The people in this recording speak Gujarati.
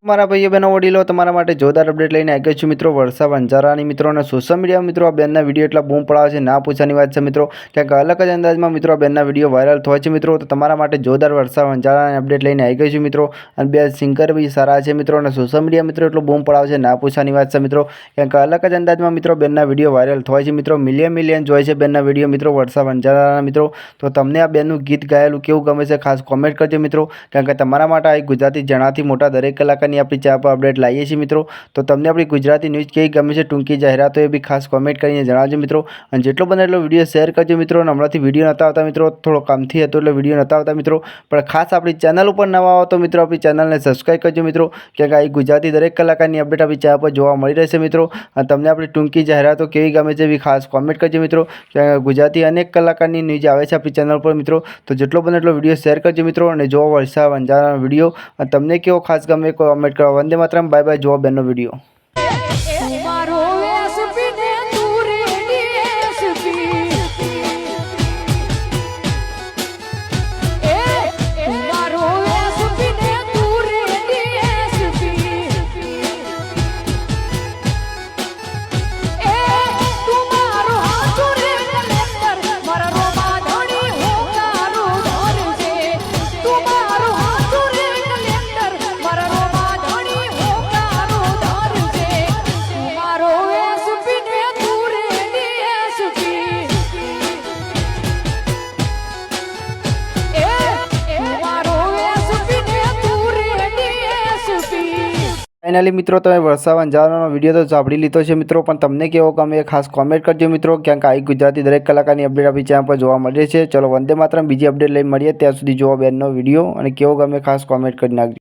મારા ભાઈઓ બહેનો વડીલો તમારા માટે જોરદાર અપડેટ લઈને આવી ગયો છું મિત્રો વરસા વંજારાની મિત્રો અને સોશિયલ મીડિયા મિત્રો આ બેનના વિડીયો એટલા બૂમ પડાવે છે ના પૂછવાની વાત છે મિત્રો ક્યાંક અલગ જ અંદાજમાં મિત્રો આ બેનના વિડીયો વાયરલ થાય છે મિત્રો તો તમારા માટે જોરદાર વરસા વંજારાની અપડેટ લઈને આવી ગઈ છું મિત્રો અને બે સિંગર બી સારા છે મિત્રો અને સોશિયલ મીડિયા મિત્રો એટલું બૂમ પડાવે છે ના પૂછવાની વાત છે મિત્રો ક્યાંક અલગ જ અંદાજમાં મિત્રો બેનના વિડીયો વાયરલ થાય છે મિત્રો મિલિયન જોય છે બેનના વિડીયો મિત્રો વરસા વંજારાના મિત્રો તો તમને આ બેનનું ગીત ગાયેલું કેવું ગમે છે ખાસ કોમેન્ટ કરજો મિત્રો કારણ કે તમારા માટે આ ગુજરાતી જણાથી મોટા દરેક કલાકારની આપણી ચેનલ પર અપડેટ લાવીએ છીએ મિત્રો તો તમને આપણી ગુજરાતી ન્યૂઝ કેવી ગમે છે ટૂંકી જાહેરાતો એ બી ખાસ કોમેન્ટ કરીને જણાવજો મિત્રો અને જેટલો બને એટલો વિડીયો શેર કરજો મિત્રો અને હમણાંથી વિડીયો નહોતા આવતા મિત્રો થોડો કામથી હતો એટલે વિડીયો નહોતા આવતા મિત્રો પણ ખાસ આપણી ચેનલ ઉપર નવા આવો તો મિત્રો આપણી ચેનલને સબસ્ક્રાઈબ કરજો મિત્રો કે આ ગુજરાતી દરેક કલાકારની અપડેટ આપણી ચેનલ પર જોવા મળી રહેશે મિત્રો અને તમને આપણી ટૂંકી જાહેરાતો કેવી ગમે છે એ બી ખાસ કોમેન્ટ કરજો મિત્રો કે ગુજરાતી અનેક કલાકારની ન્યૂઝ આવે છે આપણી ચેનલ પર મિત્રો તો જેટલો બને એટલો વિડીયો શેર કરજો મિત્રો અને જો વરસા વંજારાનો વિડીયો તમને કેવો ખાસ ગમે કોમેન્ટ કરો વંદે માતરમ બાય બાય જોવા બેનનો વિડીયો ફાઇનલી મિત્રો તમે વરસા વંજારાનો વિડીયો તો સાંભળી લીધો છે મિત્રો પણ તમને કેવો ગમે ખાસ કોમેન્ટ કરજો મિત્રો ક્યાંક આવી ગુજરાતી દરેક કલાકારની અપડેટ આપણી ચેનલ પર જોવા મળે છે ચલો વંદે માતરમ બીજી અપડેટ લઈ મળીએ ત્યાં સુધી જોવા બેનનો વિડીયો અને કેવો ગમે ખાસ કોમેન્ટ કરી નાખજો।